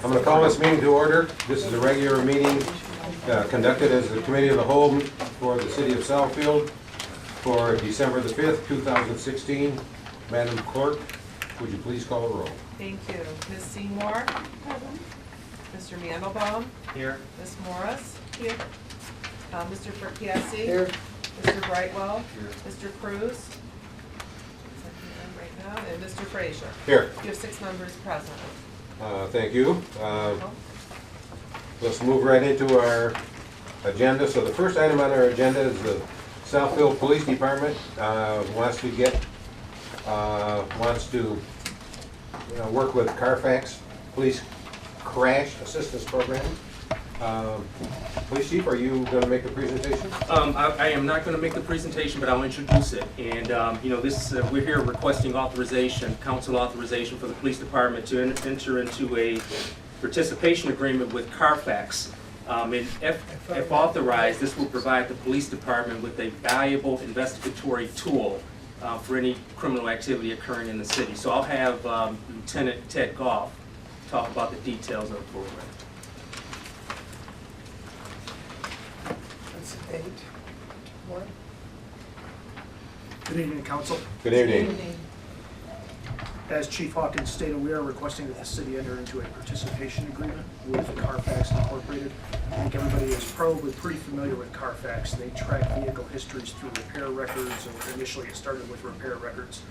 I'm going to call this meeting to order. This is a regular meeting conducted as the Committee of the Whole for the City of Southfield for December the 5th, 2016. Madam Clerk, would you please call the roll? Thank you. Ms. Seymour? Mr. Mandelbaum? Here. Ms. Morris? Here. Mr. Perkiesi? Here. Mr. Brightwell? Here. Mr. Cruz? Right now, and Mr. Frazier. Here. You have 6 members present. Thank you. Let's move right into our agenda. So the first item on our agenda is the Southfield Police Department wants to work with Carfax Police Crash Assistance Program. Police Chief, are you going to make a presentation? I am not going to make the presentation, but I'll introduce it. And we're here requesting authorization, council authorization for the police department to enter into a participation agreement with Carfax. And if authorized, this will provide the police department with a valuable investigatory tool for any criminal activity occurring in the city. So I'll have Lieutenant Ted Goff talk about the details of the program. Good evening, Council. Good evening. As Chief Hawkins stated, we are requesting that the city enter into a participation agreement with Carfax Incorporated. I think everybody is probably pretty familiar with Carfax. They track vehicle histories through repair records, and initially it started with repair records.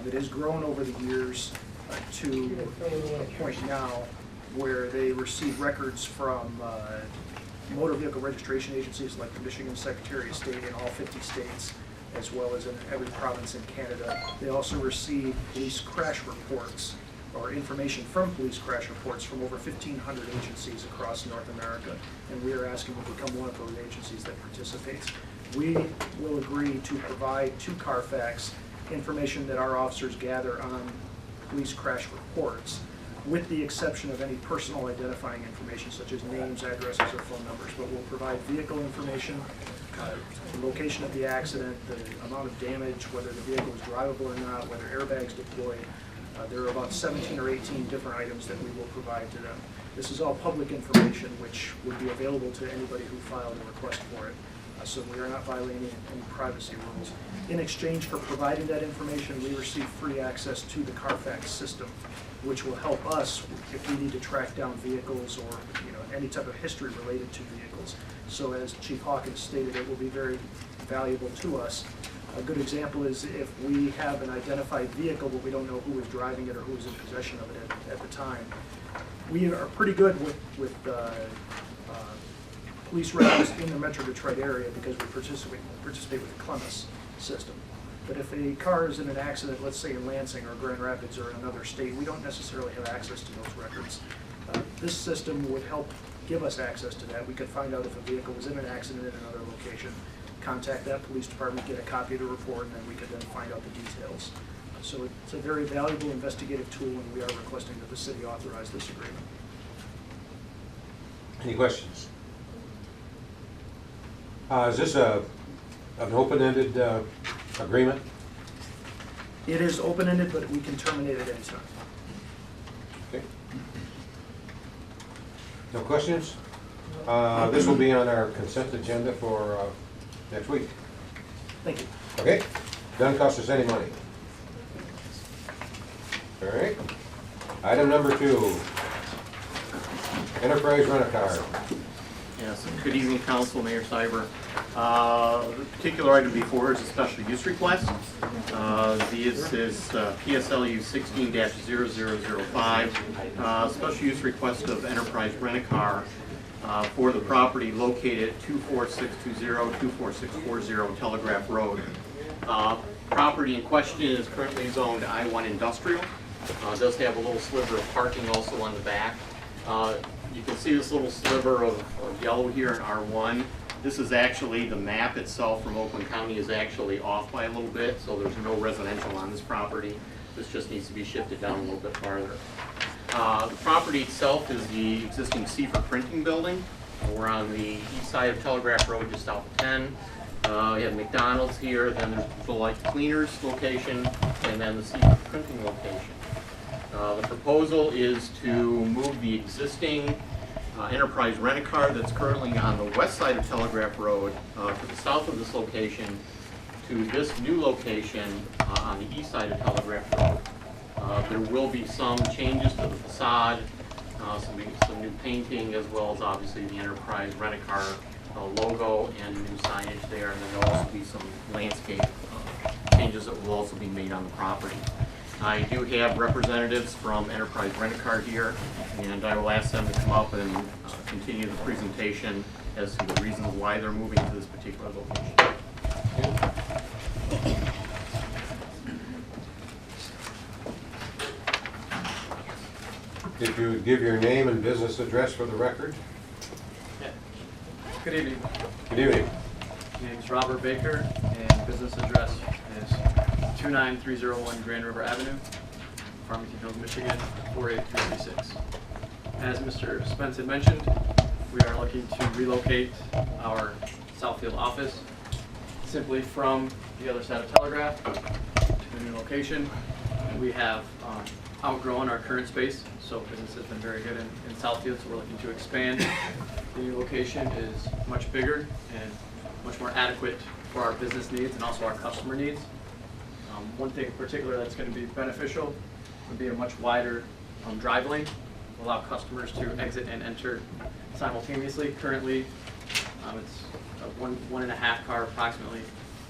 It has grown over the years to a point now where they receive records from motor vehicle registration agencies like the Michigan Secretary of State in all 50 states, as well as in every province in Canada. They also receive police crash reports or information from police crash reports from over 1,500 agencies across North America, and we are asking to become one of those agencies that participates. We will agree to provide to Carfax information that our officers gather on police crash reports, with the exception of any personal identifying information such as names, addresses, or phone numbers, but we'll provide vehicle information, the location of the accident, the amount of damage, whether the vehicle is drivable or not, whether airbags deployed. There are about 17 or 18 different items that we will provide to them. This is all public information which would be available to anybody who filed a request for it. So we are not violating any privacy rules. In exchange for providing that information, we receive free access to the Carfax system, which will help us if we need to track down vehicles or any type of history related to vehicles. So as Chief Hawkins stated, it will be very valuable to us. A good example is if we have an identified vehicle but we don't know who was driving it or who was in possession of it at the time. We are pretty good with police records in the Metro Detroit area because we participate with the Clemis system. But if a car is in an accident, let's say in Lansing or Grand Rapids or in another state, we don't necessarily have access to those records. This system would help give us access to that. We could find out if a vehicle was in an accident in another location, contact that police department, get a copy of the report, and then we could then find out the details. So it's a very valuable investigative tool, and we are requesting that the city authorize this agreement. Any questions? Is this an open-ended agreement? It is open-ended, but we can terminate at any time. Okay. No questions? This will be on our consent agenda for next week. Thank you. Okay? Doesn't cost us any money. All right. Item number 2. Enterprise Rent-A-Car. Yes, good evening, Council, Mayor Cyber. The particular item before is a special use request. This is PSLU 16-0005, special use request of Enterprise Rent-A-Car for the property located at 24620, 24640 Telegraph Road. Property in question is currently zoned I-1 Industrial. Does have a little sliver of parking also on the back. You can see this little sliver of yellow here in R1. This is actually, the map itself from Oakland County is actually off by a little bit, so there's no residential on this property. This just needs to be shifted down a little bit farther. The property itself is the existing Seaford Printing Building. We're on the east side of Telegraph Road, just south of 10. We have McDonald's here, then there's the Light Cleaners location, and then the Seaford Printing location. The proposal is to move the existing Enterprise Rent-A-Car that's currently on the west side of Telegraph Road to the south of this location to this new location on the east side of Telegraph Road. There will be some changes to the facade, some new painting, as well as obviously the Enterprise Rent-A-Car logo and new signage there, and then there'll also be some landscape changes that will also be made on the property. I do have representatives from Enterprise Rent-A-Car here, and I will ask them to come up and continue the presentation as to the reasons why they're moving to this particular location. If you would give your name and business address for the record. Good evening. Good evening. My name is Robert Baker, and business address is 29301 Grand River Avenue, Farmington Hills, Michigan, 48336. As Mr. Spence had mentioned, we are looking to relocate our Southfield office simply from the other side of Telegraph to the new location. We have outgrown our current space, so business has been very good in Southfield, so we're looking to expand. The new location is much bigger and much more adequate for our business needs and also our customer needs. One thing in particular that's going to be beneficial would be a much wider drive lane, allow customers to exit and enter simultaneously. Currently, it's a 1.5 car approximately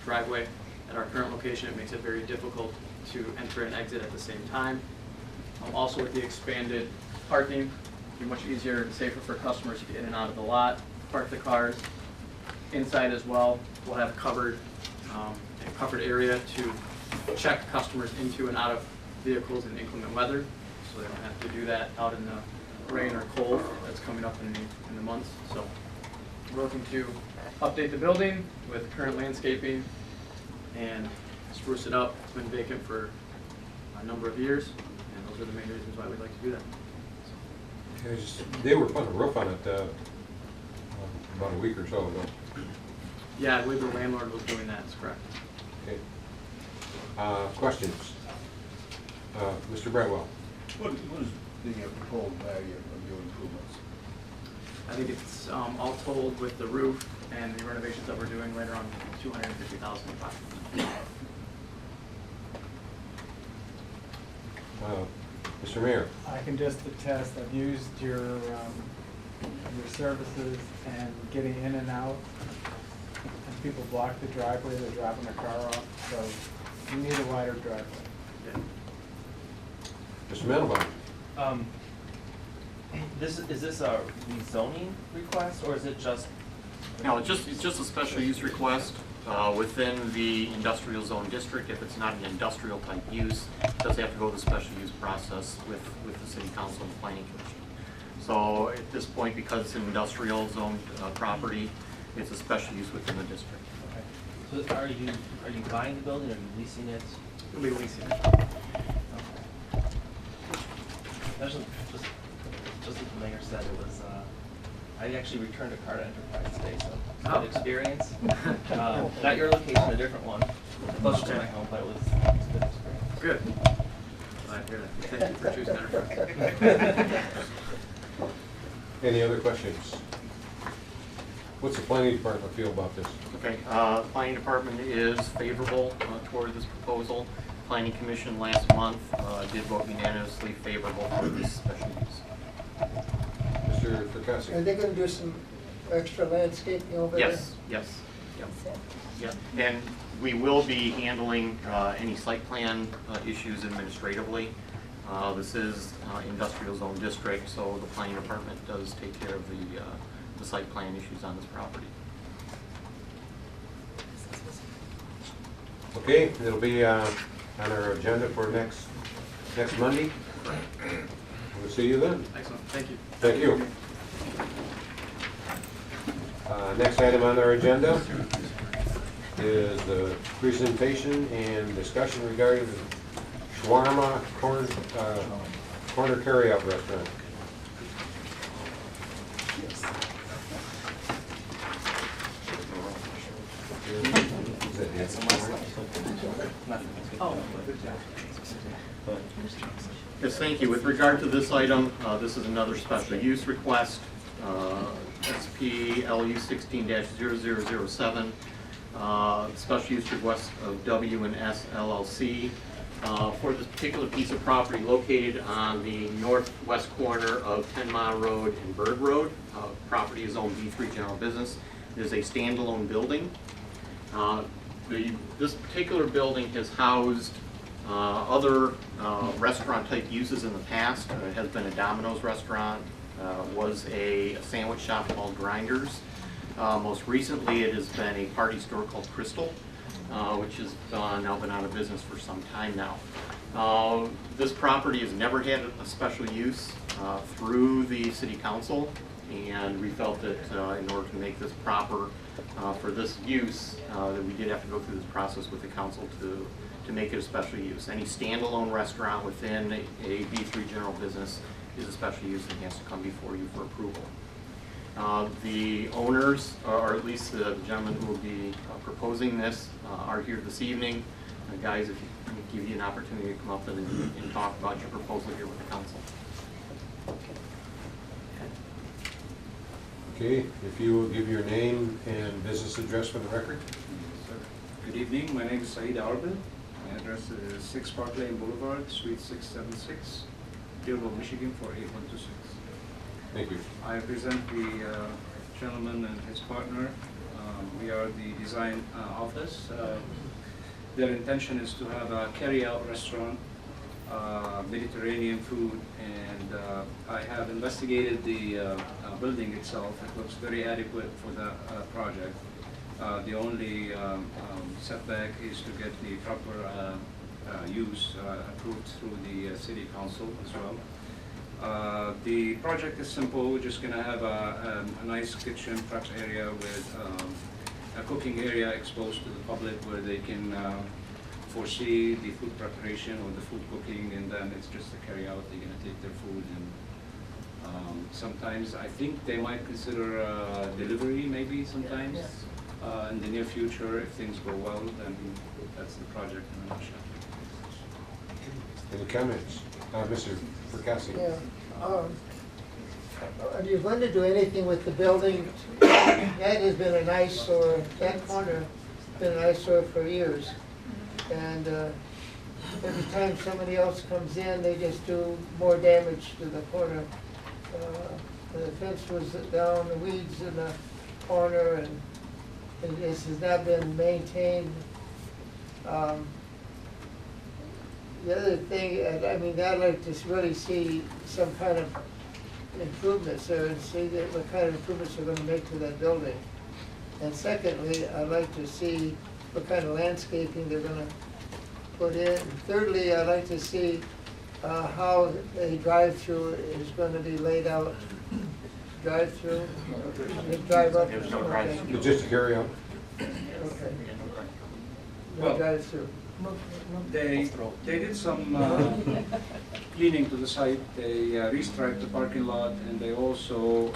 driveway. At our current location, it makes it very difficult to enter and exit at the same time. Also with the expanded parking, it'll be much easier and safer for customers to get in and out of the lot, park the cars. Inside as well, we'll have a covered area to check customers into and out of vehicles in inclement weather, so they don't have to do that out in the rain or cold that's coming up in the months. So we're looking to update the building with current landscaping and spruce it up. It's been vacant for a number of years, and those are the main reasons why we'd like to do that. They were putting a roof on it about a week or so ago. Yeah, I believe the landlord was doing that, that's correct. Okay. Questions? Mr. Brightwell. What is the proposed value of your improvements? I think it's all told with the roof and the renovations that we're doing later on, $250,000 approximately. Mr. Mayor. I can just attest, I've used your services and getting in and out, and people block the driveway, they're dropping their car off, so you need a wider driveway. Yeah. Mr. Mandelbaum. Is this a rezoning request, or is it just? No, it's just a special use request within the industrial zone district. If it's not an industrial type use, it does have to go to the special use process with the city council and planning commission. So at this point, because it's an industrial zone property, it's a special use within the district. Okay. So are you buying the building, or are you leasing it? We'll be leasing it. Okay. That's just as the mayor said, it was, I actually returned a car to Enterprise today, so it's a good experience. Not your location, a different one, closer to my home, but it was a good experience. Good. Glad to hear that. Thank you for choosing Enterprise. Any other questions? What's the planning department feel about this? Okay, the planning department is favorable toward this proposal. Planning commission last month did vote unanimously favorable for this special use. Mr. Fracassi? Are they gonna do some extra landscaping over there? Yes, yes, yep. And we will be handling any site plan issues administratively. This is industrial zone district, so the planning department does take care of the site plan issues on this property. Okay, it'll be on our agenda for next Monday. We'll see you then. Excellent. Thank you. Thank you. Next item on our agenda is the presentation and discussion regarding the Shawarma Corner Carryout Restaurant. Is that it? Nothing. Yes, thank you. With regard to this item, this is another special use request, SP LU 16-0007, special use request of W&S LLC for this particular piece of property located on the northwest corner of 10 Mile Road and Bird Road. Property is owned B3 General Business. It is a standalone building. This particular building has housed other restaurant-type uses in the past. It has been a Domino's restaurant, was a sandwich shop called Grinders. Most recently, it has been a party store called Crystal, which has now been out of business for some time now. This property has never had a special use through the city council, and we felt that in order to make this proper for this use, that we did have to go through this process with the council to make it a special use. Any standalone restaurant within a B3 general business is a special use and has to come before you for approval. The owners, or at least the gentlemen who will be proposing this, are here this evening. Guys, if you give you an opportunity to come up and talk about your proposal here with the council. Okay, if you will give your name and business address for the record. Good evening, my name is Saeed Arbin. My address is 6 Park Lane Boulevard, Suite 676, Dearborn, Michigan 48126. Thank you. I represent the gentleman and his partner. We are the design office. Their intention is to have a carry-out restaurant, Mediterranean food, and I have investigated the building itself. It looks very adequate for the project. The only setback is to get the proper use approved through the city council as well. The project is simple. We're just going to have a nice kitchen prep area with a cooking area exposed to the public where they can foresee the food preparation or the food cooking, and then it's just a carry out. They're going to take their food, and sometimes I think they might consider delivery maybe sometimes. In the near future, if things go well, then that's the project in a nutshell. Any comments? Mr. Percassi? Yeah. Are you going to do anything with the building? That has been an eyesore, that corner has been an eyesore for years. And every time somebody else comes in, they just do more damage to the corner. The fence was down, the weeds in the corner, and this has not been maintained. The other thing, I mean, I'd like to really see some kind of improvements there and see what kind of improvements they're gonna make to that building. And secondly, I'd like to see what kind of landscaping they're gonna put in. And thirdly, I'd like to see how a drive-through is gonna be laid out. Drive-through? Drive up? There's no drive-through. It's just a carry out. Okay. No Well, drive-through. They did some cleaning to the site. They restriped the parking lot, and they also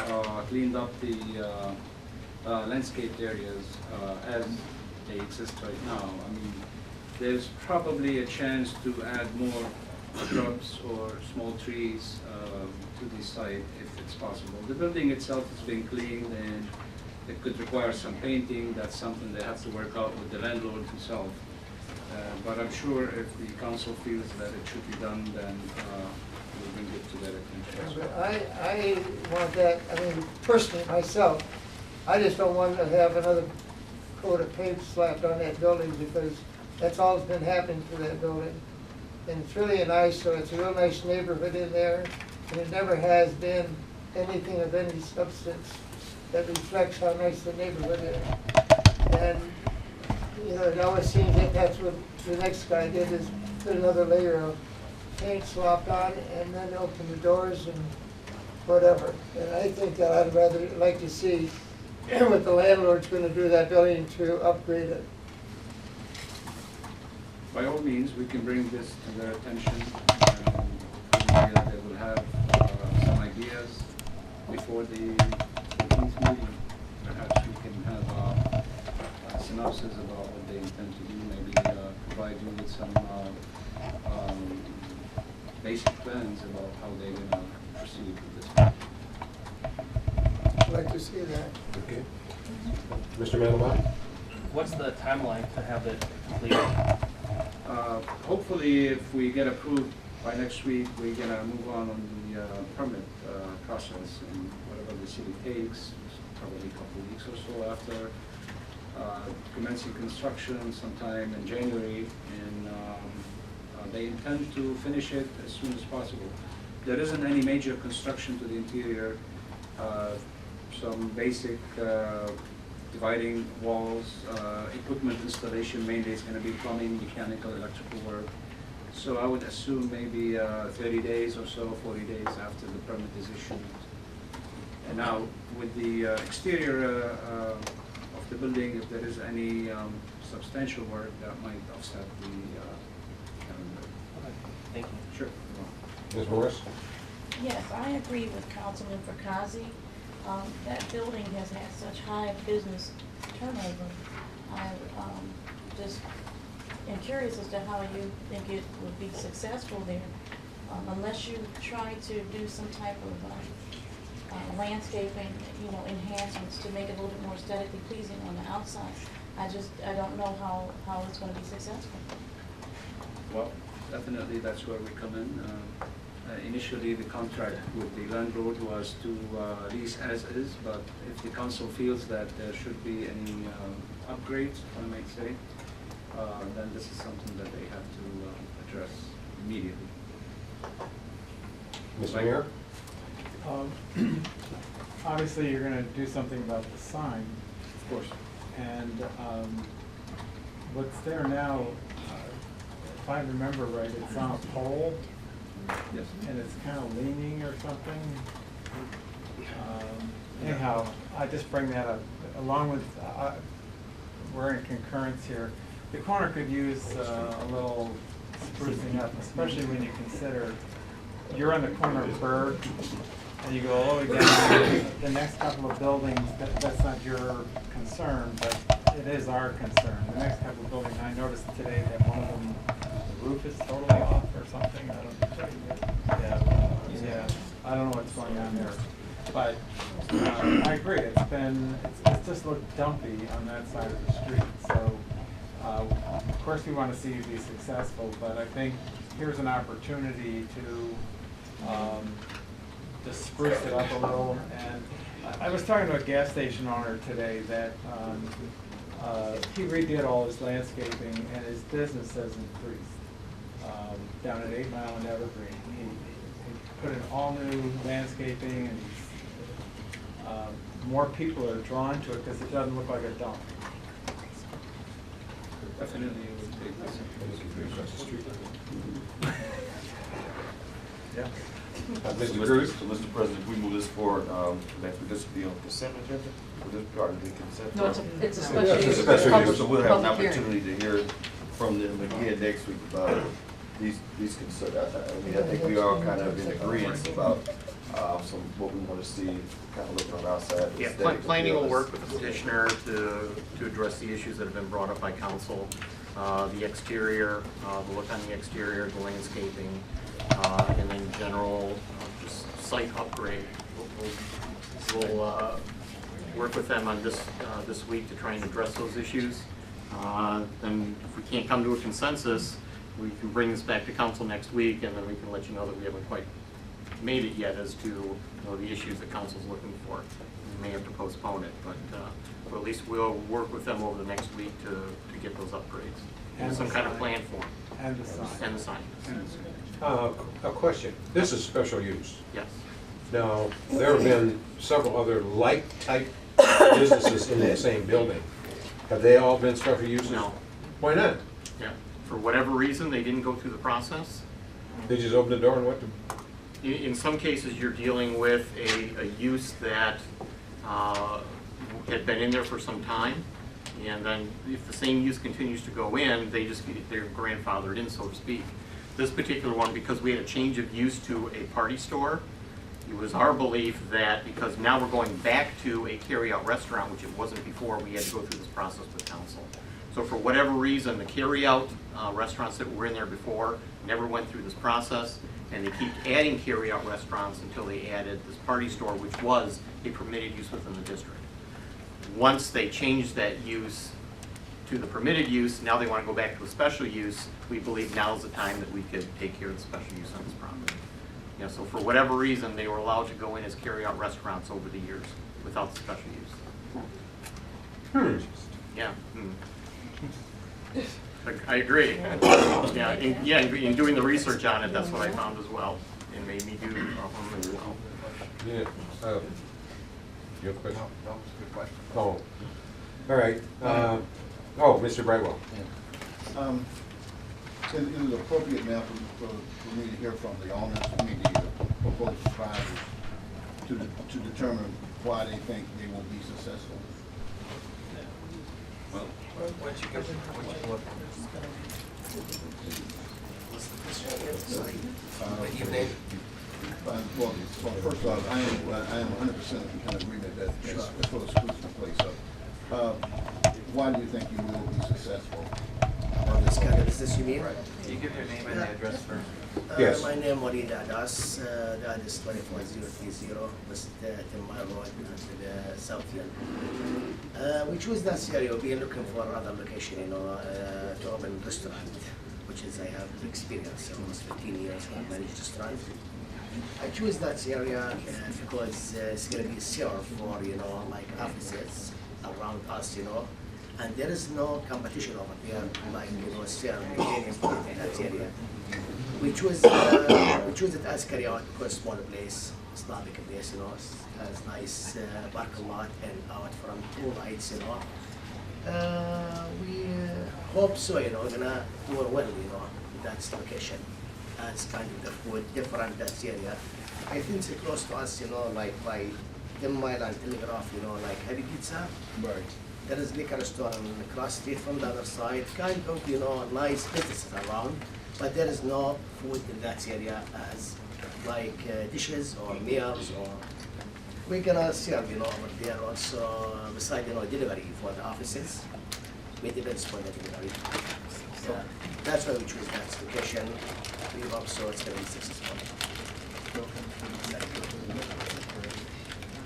cleaned up the landscaped areas as they exist right now. I mean, there's probably a chance to add more shrubs or small trees to the site if it's possible. The building itself is being cleaned, and it could require some painting. That's something they have to work out with the landlord himself. But I'm sure if the council feels that it should be done, then we'll bring it to their attention. I want that, I mean, personally, myself, I just don't want to have another coat of paint slapped on that building, because that's all that's been happening to that building. And it's really a nice, so it's a real nice neighborhood in there, and it never has been anything of any substance that reflects how nice the neighborhood is. And, you know, it always seems that that's what the next guy did, is put another layer of paint slopped on and then open the doors and whatever. And I think that I'd rather like to see what the landlord's gonna do to that building to upgrade it. By all means, we can bring this to their attention, and they will have some ideas before the 15th meeting. Perhaps we can have a synopsis about what they intend to do, maybe provide you with some basic plans about how they're gonna proceed with this. I'd like to see that. Okay. Mr. Mandelbaum? What's the timeline to have it completed? Hopefully, if we get approved by next week, we're gonna move on the permit process, and whatever the city takes, probably a couple of weeks or so after commencing construction sometime in January, and they intend to finish it as soon as possible. There isn't any major construction to the interior, some basic dividing walls, equipment installation, mainly is gonna be plumbing, mechanical, electrical work. So I would assume maybe 30 days or so, 40 days after the permit is issued. And now, with the exterior of the building, if there is any substantial work, that might offset the calendar. Thank you. Sure. Ms. Morris? Yes, I agree with Councilman Fracassi. That building has had such high business turnover. I just am curious as to how you think it would be successful there. Unless you try to do some type of landscaping, enhancements to make it a little bit more aesthetically pleasing on the outside. I don't know how it's gonna be successful. Well, definitely that's where we come in. Initially, the contract with the landlord was to lease as is, but if the council feels that there should be any upgrades, if I might say, then this is something that they have to address immediately. Mr. Mayor? Obviously, you're gonna do something about the sign, Of course. and what's there now, if I remember right, it's on a pole, Yes. and it's kind of leaning or something. Anyhow, I just bring that up, along with, we're in concurrence here. The corner could use a little sprucing up, especially when you consider, you're on the corner of Berg, and you go all the way down, the next couple of buildings, that's not your concern, but it is our concern. The next couple of buildings, I noticed today that one of them, the roof is totally off or something, yeah, I don't know what's going on there. But I agree, it's just looked dumpy on that side of the street, so of course we want to see you be successful, but I think here's an opportunity to just spruce it up a little. And I was talking to a gas station owner today that he redid all his landscaping and his business has increased down at 8 Mile and Evergreen. He put in all new landscaping, and more people are drawn to it because it doesn't look like a dump. Definitely it would take this. Yeah. Mr. Cruz? So, Mr. President, if we move this forward, would this be on consent agenda? Would this be part of the consent? No, it's a special It's a use. special Public- use. So we'll have an public hearing. opportunity to hear from them again next week about these concerns. I mean, I think we are kind of in agreement about some, what we want to see kind of looking on our side. Yeah, planning will work with the petitioner to address the issues that have been brought up by council. The exterior, the look on the exterior, the landscaping, and then general just site upgrade. We'll work with them on this week to try and address those issues. Then if we can't come to a consensus, we can bring this back to council next week, and then we can let you know that we haven't quite made it yet as to the issues that council's looking for. We may have to postpone it, but at least we'll work with them over the next week to get those upgrades. And some kind of plan for them. And the sign. And the sign. A question. This is special use. Yes. Now, there have been several other like-type businesses in that same building. Have they all been special uses? No. Why not? Yeah. For whatever reason, they didn't go through the process. They just opened the door and went to... In some cases, you're dealing with a use that had been in there for some time, and then if the same use continues to go in, they're grandfathered in, so to speak. This particular one, because we had a change of use to a party store, it was our belief that because now we're going back to a carry-out restaurant, which it wasn't before, we had to go through this process with council. So for whatever reason, the carry-out restaurants that were in there before never went through this process, And they keep adding carry-out restaurants until they added this party store, which was a permitted use within the district. Once they changed that use to the permitted use, now they want to go back to a special use. We believe now is the time that we could take care of the special use on this property. Yeah, so for whatever reason, they were allowed to go in as carry-out restaurants over the years without the special use. Yeah. I agree. Yeah, in doing the research on it, that's what I found as well. It made me do as well. Yeah, you have a question? That was a good question. Oh, all right. Mr. Brightwell. Is it appropriate now for me to hear from the owners, the proposed providers, to determine why they think they will be successful? Well, once you get, what you name? Well, first off, I am 100% in agreement that it's for the exclusive place. Why do you think you will be successful? This kind of business you mean? Right. Can you give your name and address first? Yes. My name Walid Adas, the address 24030, West 10 Mile Road, the Southfield. We choose that area, we've been looking for another location, to open restaurant, which is, I have experience, almost 15 years I managed restaurant. I choose that area because it's going to be safe for, like offices around us, and there is no competition over there, like, Sierra Leone in that area. We choose it as carry out because small place, Islamic place, it has nice parking lot and out from 2 lights, we hope so, gonna do well, that's the location. That's kind of the food different that area. I think it's close to us, like by 10 Mile and Telegraph, like Happy Pizza. Right. There is liquor store across the street from the other side, kind of, nice businesses around, but there is no food in that area as like dishes or meals or we're gonna serve, over there also beside, delivery for the offices. We depends for the delivery. So that's why we choose that location. We hope so it's gonna be successful.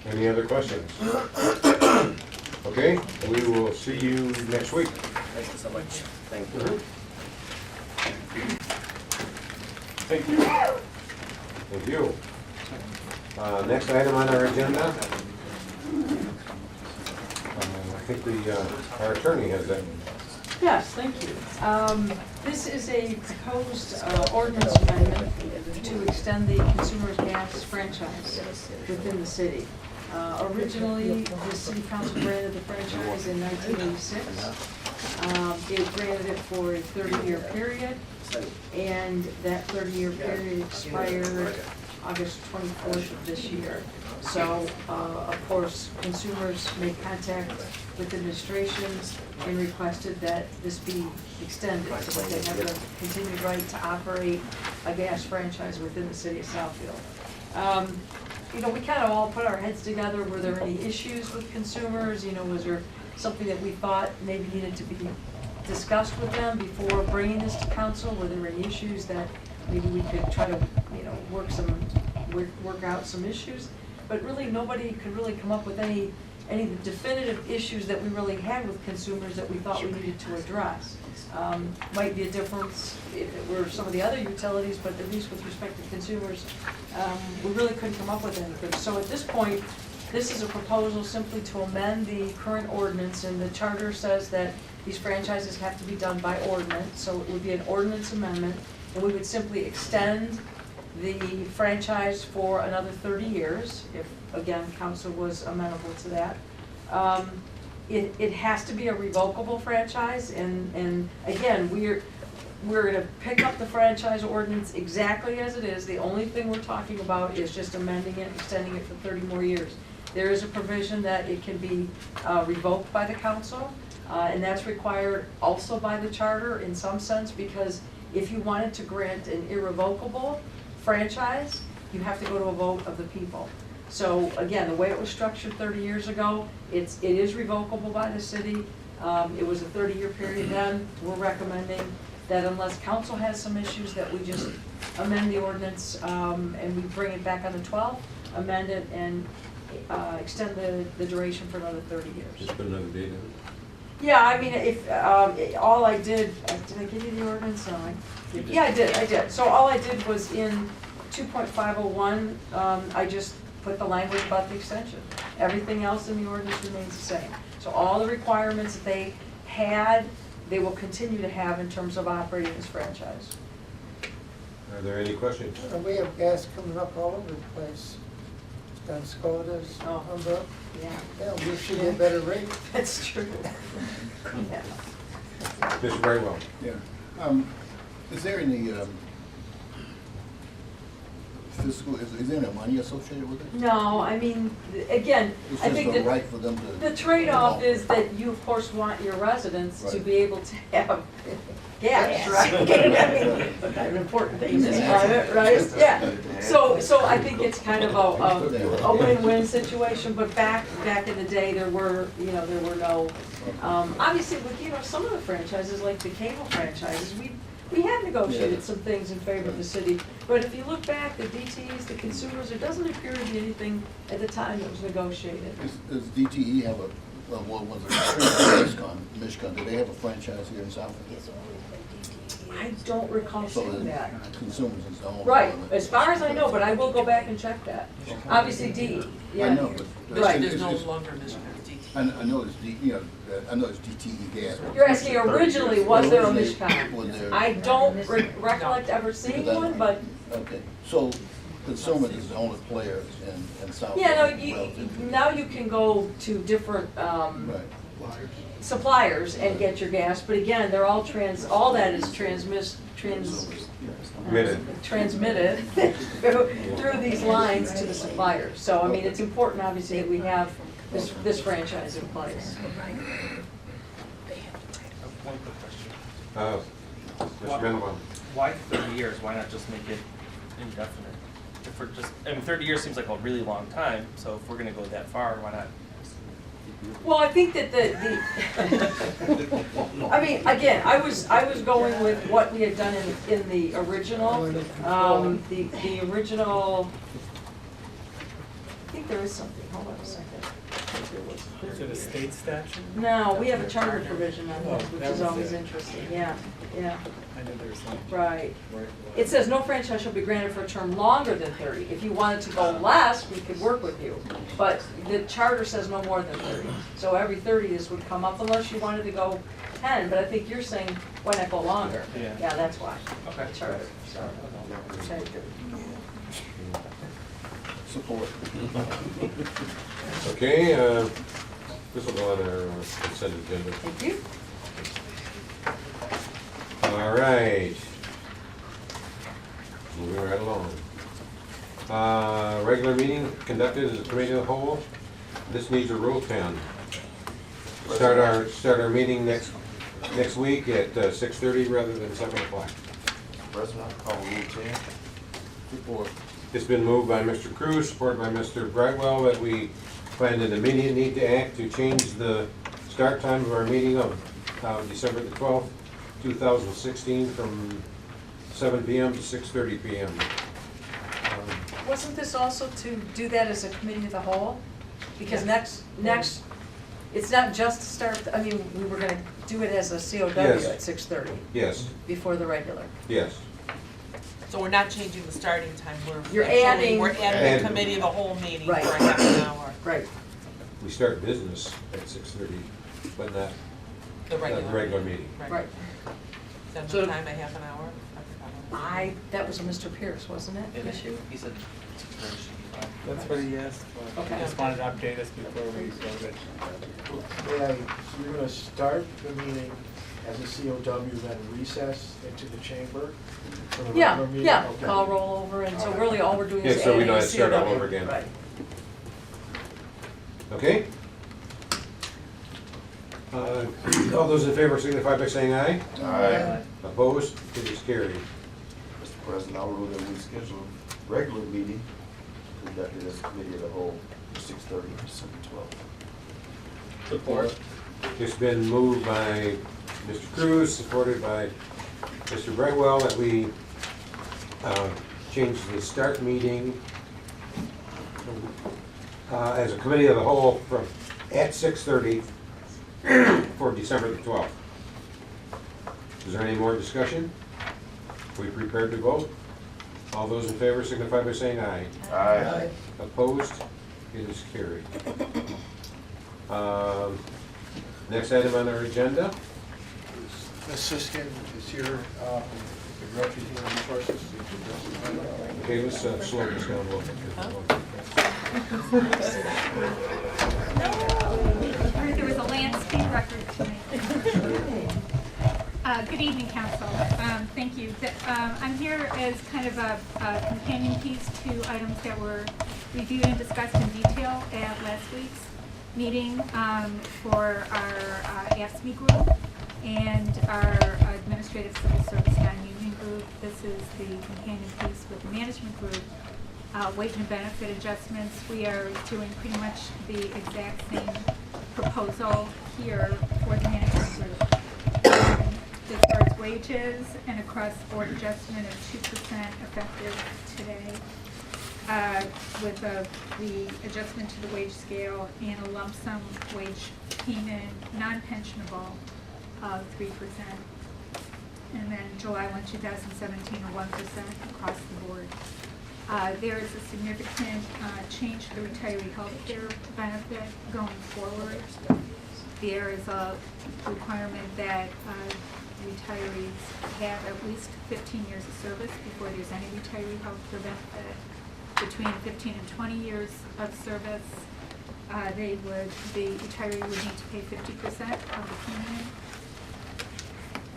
Any other questions? Okay, we will see you next week. Thank you so much. Thank you. Thank you. Thank you. Next item on our agenda. I think our attorney has that. Yes, thank you. This is a proposed ordinance amendment to extend the consumer gas franchise within the city. Originally, the city council granted the franchise in 1986. It granted it for a 30-year period, and that 30-year period expired August 24th of this year. So, of course, consumers made contact with administration and requested that this be extended so that they have the continued right to operate a gas franchise within the city of Southfield. We kind of all put our heads together. Were there any issues with consumers? Was there something that we thought maybe needed to be discussed with them before bringing this to council? Were there any issues that maybe we could try to, work out some issues? But really, nobody could really come up with any definitive issues that we really had with consumers that we thought we needed to address. Might be a difference if it were some of the other utilities, but at least with respect to consumers, we really couldn't come up with anything. So at this point, this is a proposal simply to amend the current ordinance, and the charter says that these franchises have to be done by ordinance, so it would be an ordinance amendment, and we would simply extend the franchise for another 30 years, if, again, council was amenable to that. It has to be a revocable franchise, and again, we're gonna pick up the franchise ordinance exactly as it is. The only thing we're talking about is just amending it, extending it for 30 more years. There is a provision that it can be revoked by the council, and that's required also by the charter in some sense, because if you wanted to grant an irrevocable franchise, you have to go to a vote of the people. So again, the way it was structured 30 years ago, it is revocable by the city. It was a 30-year period then. We're recommending that unless council has some issues, that we just amend the ordinance, and we bring it back on the 12th, amend it, and extend the duration for another 30 years. Just put another date in it. Yeah, I mean, if, all I did I give you the ordinance? No, yeah, I did. So all I did was in 2.501, I just put the language about the extension. Everything else in the ordinance remains the same. So all the requirements that they had, they will continue to have in terms of operating this franchise. Are there any questions? We have gas coming up all over the place. Down Scotus, Oh. Humboldt. Yeah. Yeah, we should get better rate. That's true. Yeah. Mr. Brightwell? Yeah. Is there any fiscal, is there any money associated with it? No, I mean, again, It's I just think the that right for them to. the trade-off is that you, of course, want your residents to Right. be able to have gas, right? I mean, an important thing in this climate, right? Yeah. So I think it's kind of a win-win situation, but back in the day, there were no, obviously, with, some of the franchises, like the cable franchises, we had negotiated some things in favor of the city, but if you look back, the DTEs, the consumers, there doesn't appear to be anything at the time that was negotiated. Does DTE have a, well, what was it, Michigan, do they have a franchise here in Southfield? I don't recall So seeing the that. consumers is the only. Right, one that- as far as I know, but I will go back and check that. Obviously, DE, yeah. I know, but. Right. There's no longer Michigan DT. I know it's I know it's DTE gas. You're asking originally, was there a Mishcon? Was there? I don't recollect ever seeing one, but, Okay, so consumers is the only player in Southfield. yeah, no, relative to- now you can go to different, Right. suppliers and get your gas, but again, they're all all that is transmitted through these lines to the suppliers. So, I mean, it's important, obviously, that we have this franchise in place. One quick question. Mr. Mendelbaum? Why 30 years? Why not just make it indefinite? If we're just, 30 years seems like a really long time, so if we're gonna go that far, why not? Well, I think that I mean, again, I was going with what we had done in the original, the original, I think there is something, hold on a second. Is it a state statute? No, we have a charter provision on this, which that is was always it. interesting, yeah. I knew there was something. Right. Where it was. It says no franchise shall be granted for a term longer than 30. If you wanted to go less, we could work with you. But the charter says no more than 30. So every 30 this would come up unless you wanted to go 10. But I think you're saying, why not go longer? Yeah. Yeah, that's why. Okay. Charter, so. Okay. Support. Okay, this will go on our consent agenda. Thank you. All right. Moving right along. Regular meeting conducted as a committee of the whole. This needs a rule 10. Start our meeting next week at 6:30 rather than 7 o'clock. President, call Rule 10. Support. It's been moved by Mr. Cruz, supported by Mr. Brightwell, that we find an immediate need to act to change the start time of our meeting of December the 12th, 2016, from 7 p.m. to 6:30 p.m. Wasn't this also to do that as a committee of the whole? Because next, it's not just to start, I mean, we were gonna do it as a COW Yes. at 6:30 Yes, before the regular. yes. So we're not changing the starting time, You're adding- we're adding Add- the committee of the whole meeting for Right. a half an hour, Right. We start business at 6:30, but not the the regular. regular meeting. Right. Then So- the time, a half an hour? That was Mr. Pierce, wasn't it, And issue? he said 6:30 should be fine. That's what he asked for. Okay. He just wanted to update us before we voted. Yeah, you're gonna start the meeting as a COW, then recess into the chamber for the Yeah, regular meeting? yeah, Okay. call roll over, and so really all we're doing Yeah, is so we adding don't a have to start all COW. over again. Right. Okay? All those in favor signify by saying aye. Aye. Opposed? It is carried. Mr. President, I'll rule that we schedule a regular meeting conducted as a committee of the whole, 6:30, December 12th. Support. It's been moved by Mr. Cruz, supported by Mr. Brightwell that we change the start meeting as a committee of the whole from at 6:30 for December the 12th. Is there any more discussion? Are we prepared to vote? All those in favor signify by saying aye. Aye. Opposed? It is carried. Next item on our agenda. Assistant is here, the Director of Human Resources. Okay, let's slow this down a little bit. There was a landscape record tonight. Good evening, Council. Thank you. I'm here as kind of a companion piece to items that were reviewed and discussed in detail at last week's meeting for our AFSCME group and our Administrative Civil Service Non-Union group. This is the companion piece with the management group. Wage and benefit adjustments, we are doing pretty much the exact same proposal here for the management group. As far as wages and across-the-board adjustment of 2% effective today, with the adjustment to the wage scale and a lump sum wage payment, non-pensionable, of 3%. And then July 1, 2017, a 1% across the board. There is a significant change to the retiree health care benefit going forward. There is a requirement that retirees have at least 15 years of service before there's any retiree health care benefit. Between 15 and 20 years of service, the retiree would need to pay 50% of the premium.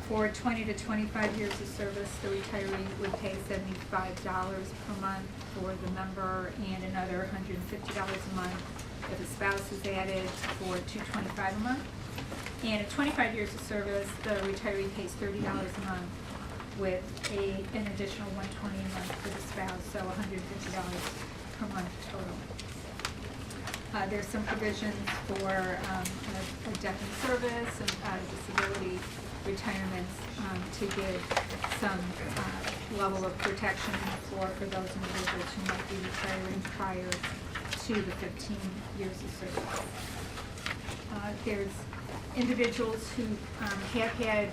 For 20 to 25 years of service, the retiree would pay $75 per month for the member and another $150 a month if a spouse is added for $225 a month. And at 25 years of service, the retiree pays $30 a month with an additional $120 a month for the spouse, so $150 per month total. There's some provisions for a death in service and disability retirements to give some level of protection for those individuals who might be retiring prior to the 15 years of service. There's individuals who have had,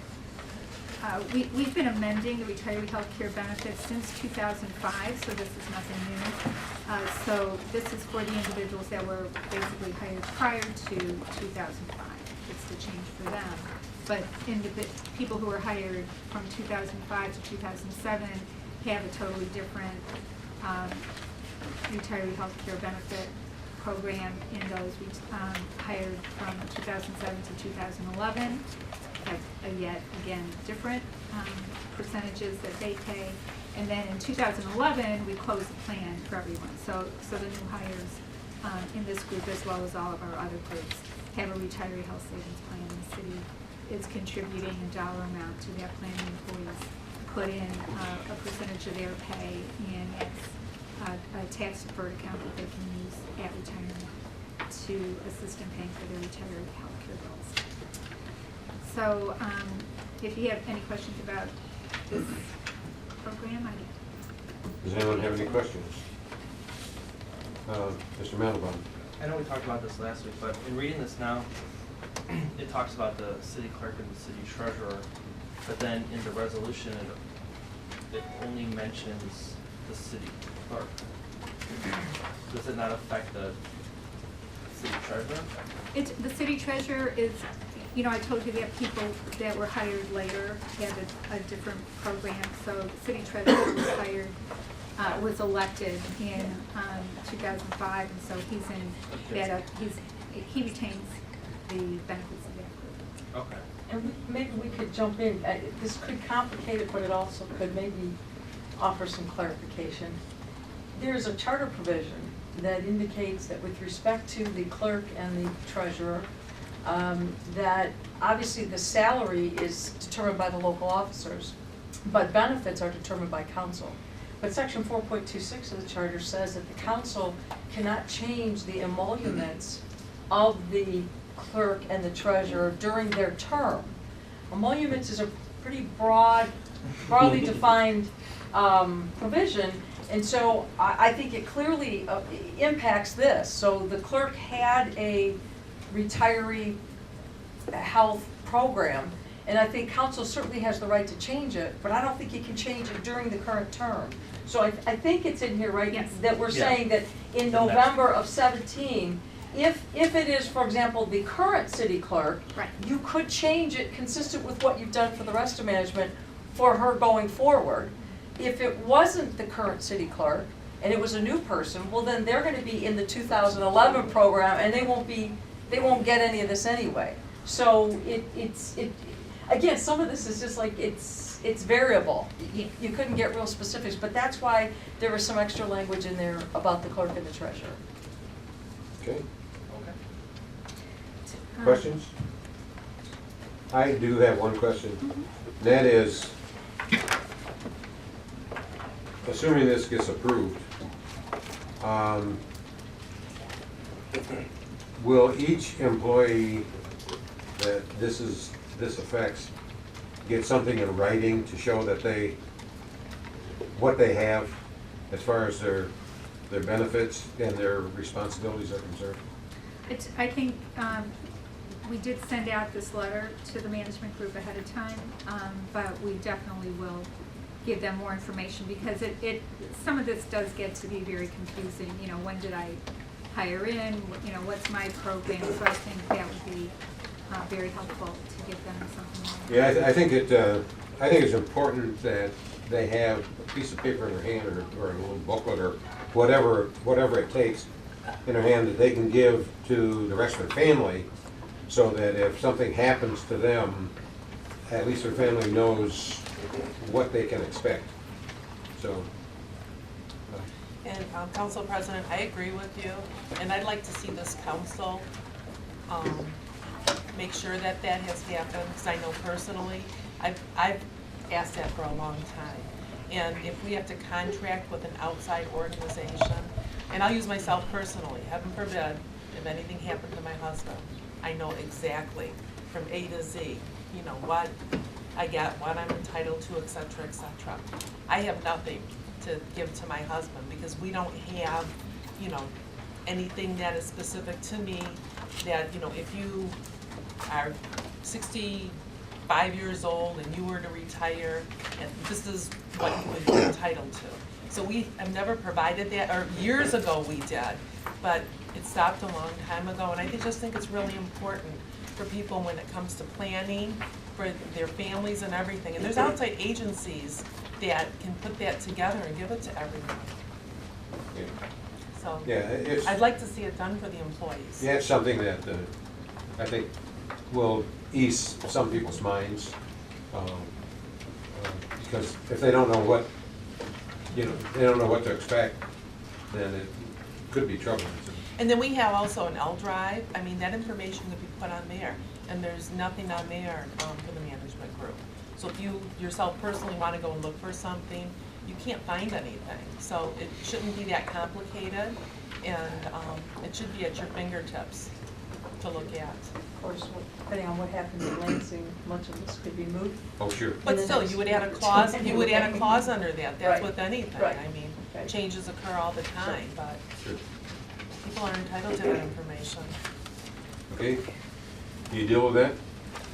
we've been amending the retiree health care benefits since 2005, so this is nothing new. So this is for the individuals that were basically hired prior to 2005. It's the change for them. But people who were hired from 2005 to 2007 have a totally different retiree health care benefit program in those hired from 2007 to 2011. Have yet again different percentages that they pay. And then in 2011, we closed the plan for everyone. So the new hires in this group, as well as all of our other groups, have a retiree health savings plan. And the city is contributing a dollar amount to that plan. The employees put in a percentage of their pay, and it's a tax-deferred account that they can use at retirement to assist in paying for their retiree health care bills. So if you have any questions about this program, Does anyone have any questions? Mr. Mandelbaum. I know we talked about this last week, but in reading this now, it talks about the city clerk and the city treasurer, but then in the resolution, it only mentions the city clerk. Does it not affect the city treasurer? The city treasurer is, I told you that people that were hired later had a different program. So the city treasurer was hired, was elected in 2005, and so he's in that. He retains the benefits of that group. Okay. And maybe we could jump in. This could complicate it, but it also could maybe offer some clarification. There's a charter provision that indicates that with respect to the clerk and the treasurer, that obviously the salary is determined by the local officers, but benefits are determined by council. But section 4.26 of the charter says that the council cannot change the emoluments of the clerk and the treasurer during their term. Emoluments is a pretty broad broadly defined provision. And so I think it clearly impacts this. So the clerk had a retiree health program, and I think council certainly has the right to change it, but I don't think you can change it during the current term. So I think it's in here, right? Yes. That we're Yeah. saying that in The next- November of 17, if it is, for example, the current city clerk, Right. you could change it consistent with what you've done for the rest of management for her going forward. If it wasn't the current city clerk and it was a new person, well, then they're gonna be in the 2011 program and they won't get any of this anyway. So again, some of this is just like, it's variable. You couldn't get real specifics, but that's why there was some extra language in there about the clerk and the treasurer. Okay, Okay. questions? I do have one question. That is, assuming this gets approved, will each employee that this affects get something in writing to show that what they have as far as their benefits and their responsibilities are concerned? I think we did send out this letter to the management group ahead of time, but we definitely will give them more information because some of this does get to be very confusing. You know, when did I hire in? You know, what's my program? So I think that would be very helpful to give them something. Yeah, I think it's important that they have a piece of paper in their hand or a little booklet or whatever it takes in their hand that they can give to the rest of their family, so that if something happens to them, at least their family knows what they can expect. So. And Council President, I agree with you, and I'd like to see this council make sure that has happened, because I know personally, I've asked that for a long time. And if we have to contract with an outside organization, and I'll use myself personally, heaven forbid, if anything happened to my husband, I know exactly from A to Z, you know, what I get, what I'm entitled to, et cetera, et cetera. I have nothing to give to my husband because we don't have, you know, anything that is specific to me that, you know, if you are 65 years old and you were to retire, and this is what you would be entitled to. So we have never provided that, or years ago we did, but it stopped a long time ago, and I just think it's really important for people when it comes to planning for their families and everything. And there's outside agencies that can put that together and give it to everyone. Yeah. So Yeah, I'd like to see it done for the employees. Yeah, it's something that I think will ease some people's minds, because if they don't know what, you know, they don't know what to expect, then it could be trouble. And then we have also an L drive. I mean, that information could be put on there, and there's nothing on there for the management group. So if you yourself personally want to go and look for something, you can't find anything. So it shouldn't be that complicated, and it should be at your fingertips to look at. Of course, depending on what happens in Lansing, much of this could be moved. Oh, sure. But still, you would add a clause. You would add a clause under that. That's Right. with anything. Right. I mean, Okay. changes occur all the time, but Sure. people are entitled to that information. Okay, you deal with that?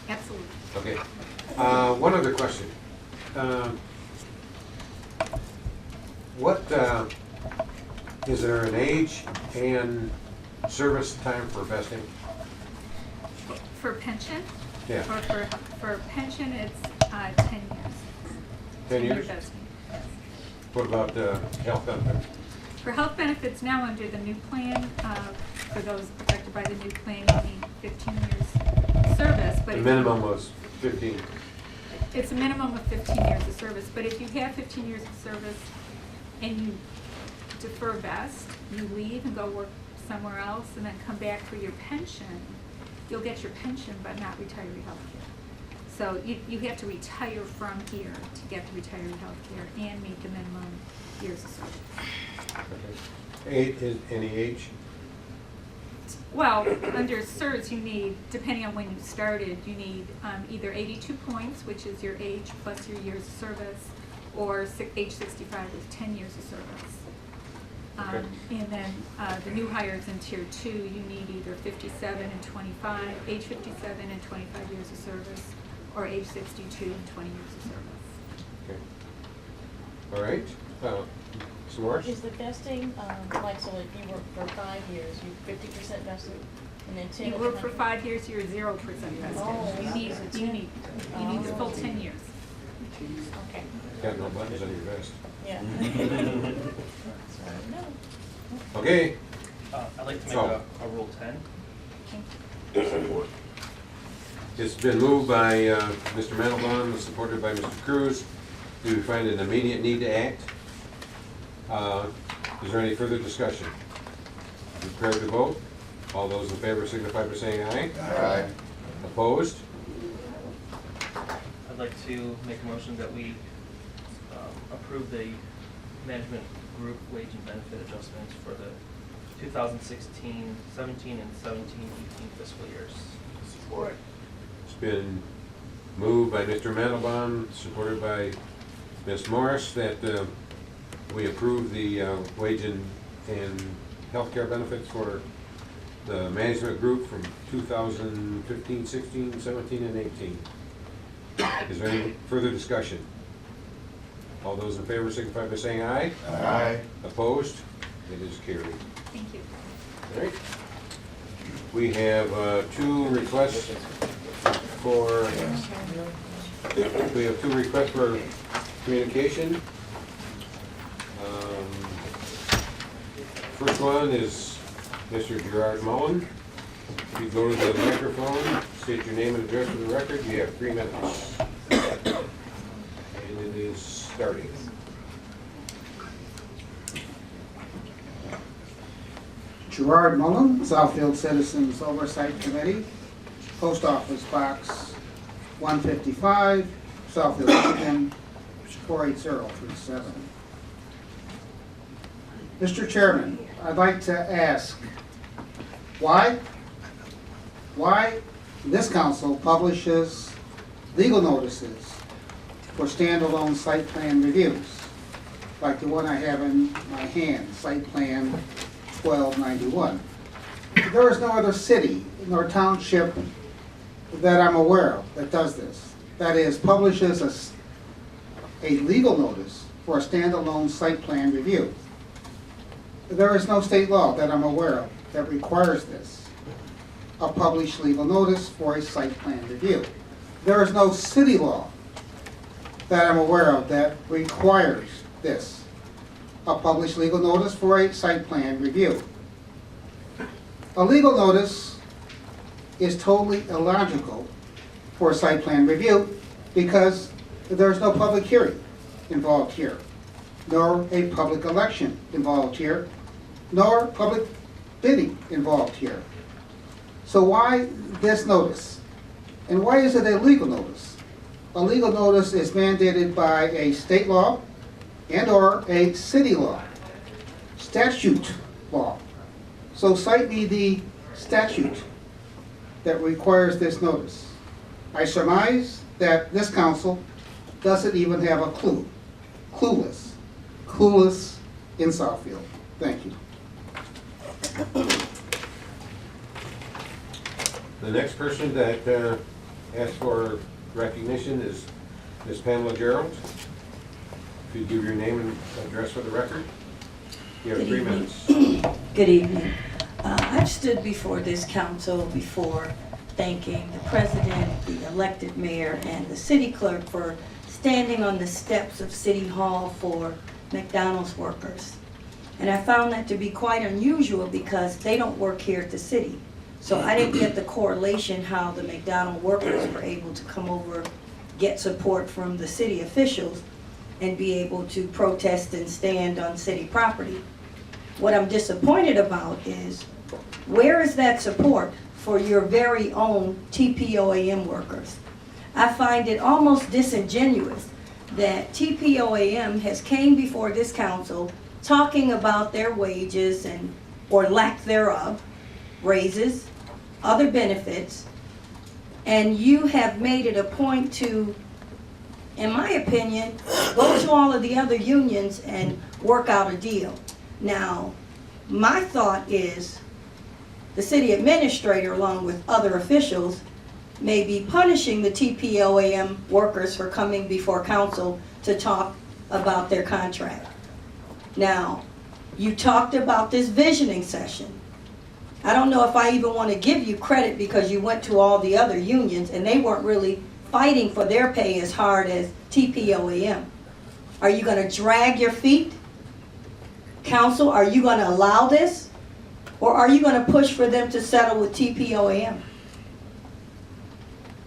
Absolutely. Okay. One other question. Is there an age and service time for vesting? For pension? Yeah. Or for pension, it's 10 years. 10 10-year years? vesting. What about health benefits? For health benefits now under the new plan, for those affected by the new plan, you need 15 years service. But The if minimum was 15. It's a minimum of 15 years of service, but if you have 15 years of service and you defer vest, you leave and go work somewhere else and then come back for your pension, you'll get your pension but not retiree health care. So you have to retire from here to get the retiree health care and meet the minimum years of service. Okay. Is any age? Well, under CERS, you need, depending on when you started, you need either 82 points, which is your age plus your years of service, or age 65 with 10 years of service. Okay. And then the new hires in tier 2, you need either 57 and 25, age 57 and 25 years of service, or age 62 and 20 years of service. Okay. All right. Mr. Morris? Is the vesting, like, so if you work for 5 years, you 50% vested, and then 10? You work for 5 years, you're 0% vested. Oh, You need, you need the full 10 years. Okay. Got no buttons on your vest. Yeah. Okay. I'd like to make So- a Rule 10. Support. It's been moved by Mr. Mandelbaum and supported by Mr. Cruz. Do we find an immediate need to act? Is there any further discussion? You prepared to vote? All those in favor signify by saying aye. Aye. Opposed? I'd like to make a motion that we approve the management group wage and benefit adjustments for the 2016, 17, and 17, 18 fiscal years. Support. It's been moved by Mr. Mandelbaum, supported by Ms. Morris, that we approve the wage and healthcare benefits for the management group from 2015, 16, 17, and 18. Is there any further discussion? All those in favor signify by saying aye. Aye. Opposed? It is carried. Thank you. All right. We have two requests for communication. First one is Mr. Gerard Mullen. If you go to the microphone, state your name and address for the record. You have 3 minutes. And it is starting. Gerard Mullen, Southfield Citizens Oversight Committee, Post Office Box 155, Southfield, Michigan 48037. Mr. Chairman, I'd like to ask why this council publishes legal notices for standalone site plan reviews, like the one I have in my hand, Site Plan 1291. There is no other city nor township that I'm aware of that does this. That is, publishes a legal notice for a standalone site plan review. There is no state law that I'm aware of that requires this, a published legal notice for a site plan review. There is no city law that I'm aware of that requires this, a published legal notice for a site plan review. A legal notice is totally illogical for a site plan review because there's no public hearing involved here, nor a public election involved here, nor public bidding involved here. So why this notice? And why is it a legal notice? A legal notice is mandated by a state law and or a city law, statute law. So cite me the statute that requires this notice. I surmise that this council doesn't even have a clue. Clueless. Clueless in Southfield. Thank you. The next person that asked for recognition is Ms. Pamela Gerald. If you give your name and address for the record, you have 3 minutes. Good evening. I've stood before this council before thanking the president, the elected mayor, and the city clerk for standing on the steps of City Hall for McDonald's workers. And I found that to be quite unusual because they don't work here at the city. So I didn't get the correlation how the McDonald workers were able to come over, get support from the city officials, and be able to protest and stand on city property. What I'm disappointed about is, where is that support for your very own TPOAM workers? I find it almost disingenuous that TPOAM has came before this council talking about their wages and or lack thereof, raises, other benefits, and you have made it a point to, in my opinion, go to all of the other unions and work out a deal. Now, my thought is the city administrator, along with other officials, may be punishing the TPOAM workers for coming before council to talk about their contract. Now, you talked about this visioning session. I don't know if I even want to give you credit because you went to all the other unions and they weren't really fighting for their pay as hard as TPOAM. Are you going to drag your feet? Council, are you going to allow this? Or are you going to push for them to settle with TPOAM?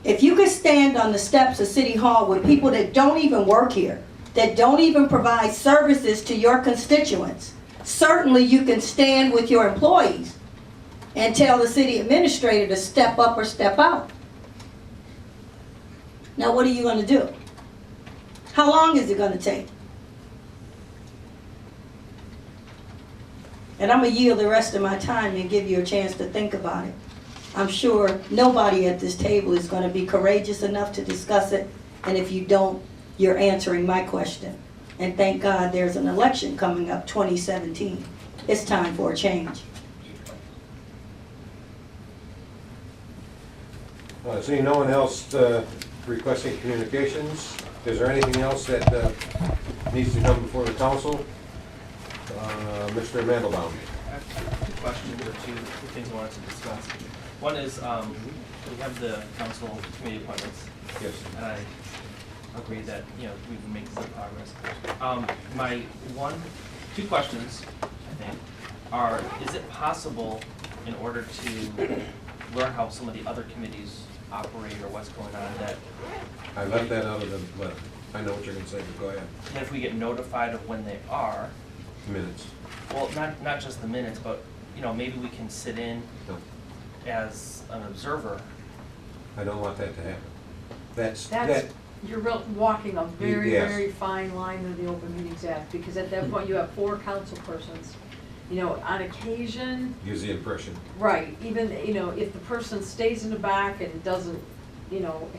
If you could stand on the steps of City Hall with people that don't even work here, that don't even provide services to your constituents, certainly you can stand with your employees and tell the city administrator to step up or step out. Now what are you going to do? How long is it going to take? And I'm going to yield the rest of my time and give you a chance to think about it. I'm sure nobody at this table is going to be courageous enough to discuss it, and if you don't, you're answering my question. And thank God there's an election coming up, 2017. It's time for a change. Seeing no one else requesting communications, is there anything else that needs to come before the council? Mr. Mandelbaum. I have two questions or two things I wanted to discuss. One is, we have the council committee appointments. Yes. And I agree that, we've been making some progress. My two questions, I think, are, is it possible in order to learn how some of the other committees operate or what's going on that... I left that out of the letter. I know what you're going to say, but go ahead. And if we get notified of when they are... Minutes. Well, not just the minutes, but, maybe we can sit in as an observer. I don't want that to happen. That's You're walking a very, Yes. very fine line of the Open Meetings Act, because at that point you have 4 council persons. On occasion, gives the impression. right, even, if the person stays in the back and doesn't,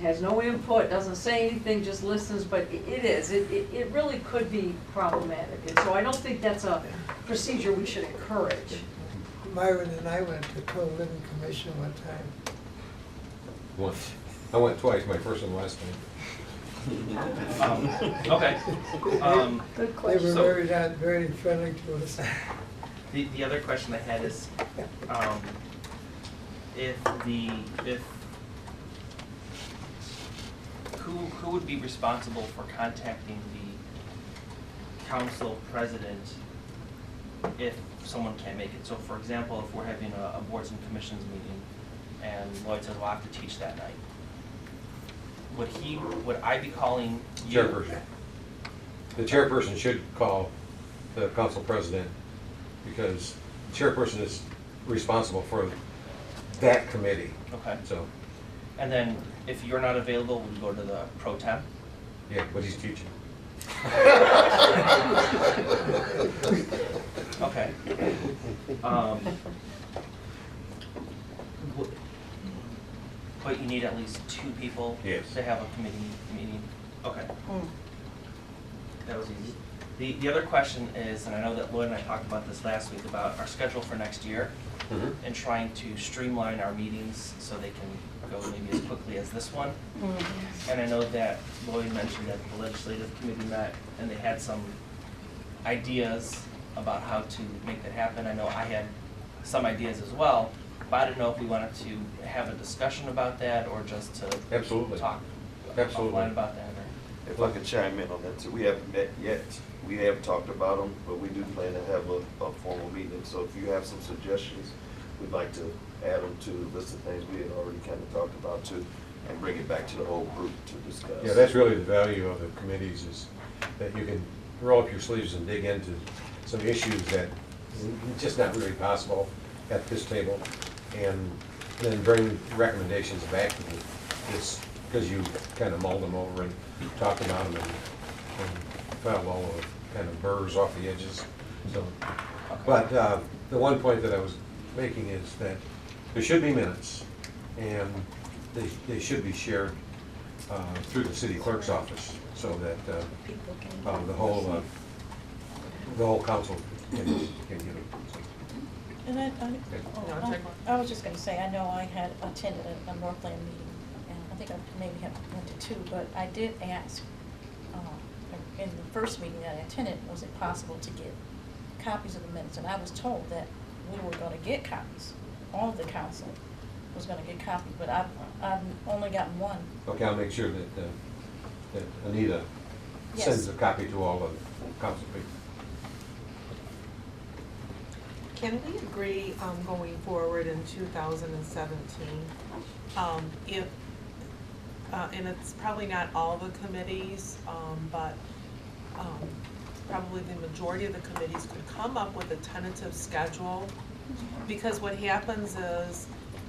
has no input, doesn't say anything, just listens, but it really could be problematic. And so I don't think that's a procedure we should encourage. Myron and I went to Co-Living Commission one time. Once. I went twice, my first and last time. Okay. Good They question. were very friendly to us. The other question I had is, who would be responsible for contacting the council president if someone can't make it? So for example, if we're having a boards and commissions meeting and Lloyd says, well, I have to teach that night, would I be calling you? Chairperson. The chairperson should call the council president because the chairperson is responsible for that committee. Okay. So, And then if you're not available, we'll go to the pro tem? yeah, but he's teaching. Okay. But you need at least 2 people Yes. to have a committee meeting? Okay. That was easy. The other question is, and I know that Lloyd and I talked about this last week, about our schedule for next year and trying to streamline our meetings so they can go maybe as quickly as this one. And I know that Lloyd mentioned that the legislative committee met and they had some ideas about how to make that happen. I know I had some ideas as well, but I didn't know if we wanted to have a discussion about that or just to talk offline about that. If I could chime in on that too, we haven't met yet. We have talked about them, but we do plan to have a formal meeting. So if you have some suggestions, we'd like to add them to the list of things we had already kind of talked about too, and bring it back to the whole group to discuss. Yeah, that's really the value of the committees is that you can roll up your sleeves and dig into some issues that just not really possible at this table, and then bring recommendations back to this, because you kind of mulled them over and talked about them and felt all the kind of burrs off the edges. So, but the one point that I was making is that there should be minutes, and they should be shared through the city clerk's office, so that the whole council can get it. And I was just gonna say, I know I had attended a Northland meeting, and I think I maybe went to two, but I did ask, in the first meeting that I attended, was it possible to get copies of the minutes? And I was told that we were gonna get copies, all of the council was gonna get copies, but I've only gotten one. Okay, I'll make sure that Anita sends a copy to all of the council people. Can we agree going forward in 2017, if, and it's probably not all the committees, but probably the majority of the committees could come up with a tentative schedule? Because what happens is,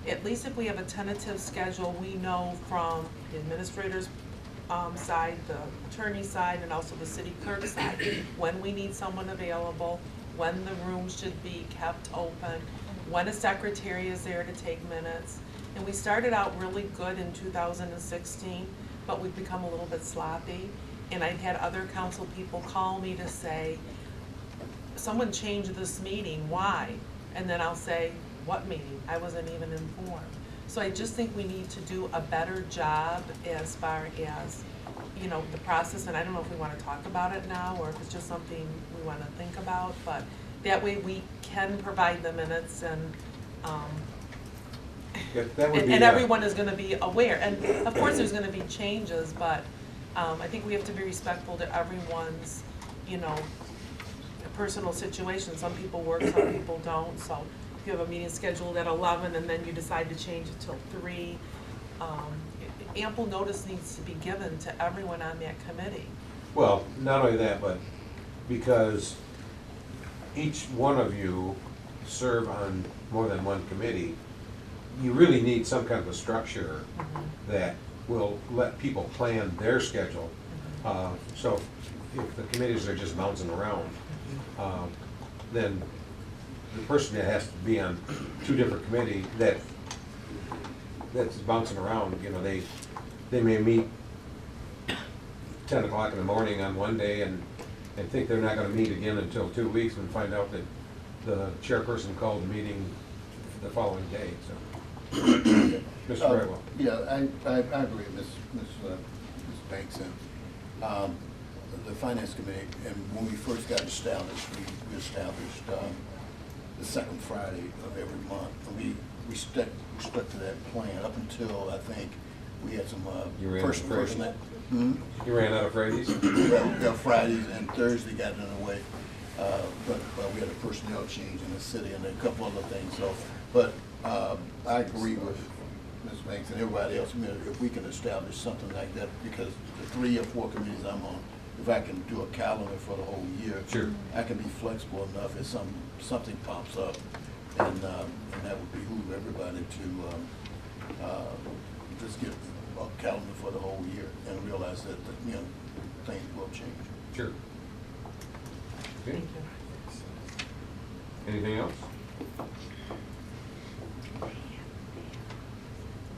at least if we have a tentative schedule, we know from the administrator's side, the attorney side, and also the city clerk side, when we need someone available, when the room should be kept open, when a secretary is there to take minutes. And we started out really good in 2016, but we've become a little bit sloppy. And I've had other council people call me to say, someone changed this meeting, why? And then I'll say, what meeting? I wasn't even informed. So I just think we need to do a better job as far as, the process, and I don't know if we want to talk about it now, or if it's just something we want to think about, but that way we can provide the minutes, and and everyone is going to be aware. And of course there's going to be changes, but I think we have to be respectful to everyone's, personal situation. Some people work, some people don't, so if you have a meeting scheduled at 11 and then you decide to change it till 3, ample notice needs to be given to everyone on that committee. Well, not only that, but because each one of you serve on more than one committee, you really need some kind of a structure that will let people plan their schedule. So if the committees are just bouncing around, then the person that has to be on 2 different committees that's bouncing around, they may meet 10 o'clock in the morning on one day and think they're not gonna meet again until 2 weeks, and find out that the chairperson called the meeting the following day, so. Mr. Brightwell. Yeah, I agree with Ms. Banks, and the Finance Committee, and when we first got established, we established the second Friday of every month, and we stuck to that plan up until, I think, we had some personal. You ran out of Fridays? Yeah, Fridays and Thursday got in the way, but we had a personnel change in the city and a couple other things. So, but I agree with Ms. Banks and everybody else. If we can establish something like that, because the 3 or 4 committees I'm on, if I can do a calendar for the whole year, sure, I can be flexible enough if something pops up, and that would behoove everybody to just get a calendar for the whole year and realize that things will change. Sure. Okay. Anything else?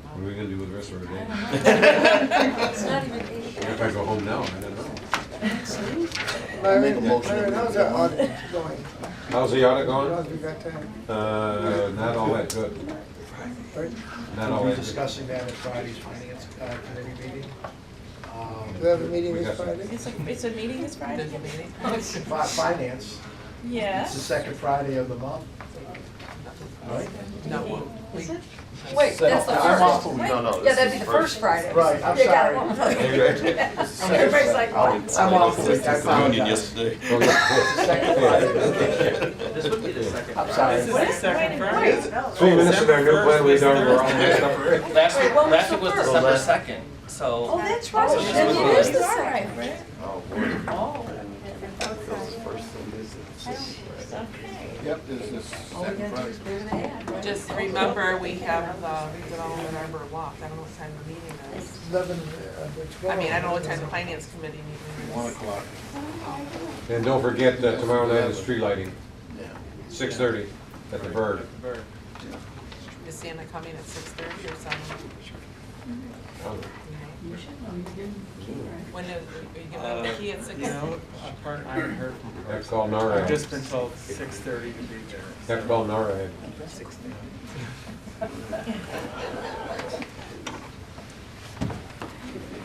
What are we gonna do with the rest of our day? It's not even 8 o'clock. If I go home now, I don't know. Larry, how's the audit going? How's the audit going? How's we got time? Not all that good. Not all We're that good. discussing that at Friday's finance committee meeting. We have a meeting this Friday? It's a meeting this Friday? Finance. Yeah. It's the second Friday of the month, right? No. Is it? Wait, that's the I'm off. first. No, Yeah, that'd be the first Friday. Right, I'm You got sorry. it wrong. Everybody's like, what? I'm off the week, I apologize. yesterday. It's the second Friday. This would be the second. I'm sorry. This is the second Friday. 3 minutes of our new plan, we done, we're all messed up already. Last week was December 2nd, so. Oh, that's right. So this Then was it the- is the second, right? Oh. Yep, this is All we second gotta do is Friday. bear the ad, right? Just remember, we have the redevelopment Arbor Walk. I don't know what time the meeting is. 11, I mean, I don't know what time the finance committee meeting is. 1 o'clock. And don't forget tomorrow night is tree lighting, Yeah. 6:30 at the Bird. Is Is Santa coming at 6:30 or 7? You should know, you're getting the key, right? When are you giving the key at 6? You know, I haven't heard from her. Have to call NORAD. I've just been told 6:30 to be there. Have to call NORAD.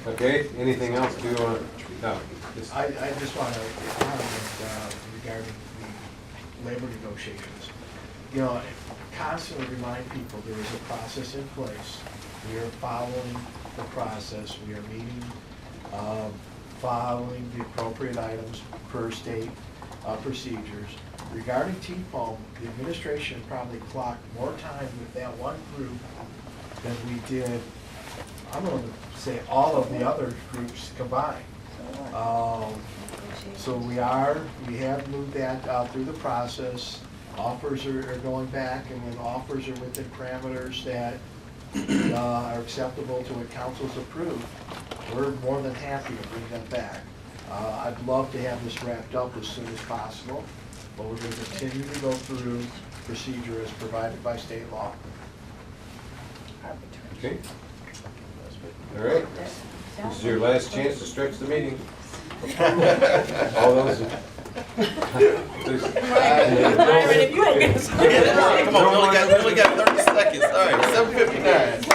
Okay, anything else to, no, just, I just want to comment regarding the labor negotiations. You know, constantly remind people there is a process in place. We are following the process. We are meeting, following the appropriate items per state procedures. Regarding T-foam, the administration probably clocked more time with that one group than we did, I'm going to say, all of the other groups combined. So we have moved that through the process. Offers are going back, and when offers are within parameters that are acceptable to what council's approved, we're more than happy to bring them back. I'd love to have this wrapped up as soon as possible, but we're going to continue to go through procedure as provided by state law. okay. All right, this is your last chance to stretch the meeting. All those. Myron, if you don't get Come on, we only got 30 seconds. All right, 7:59.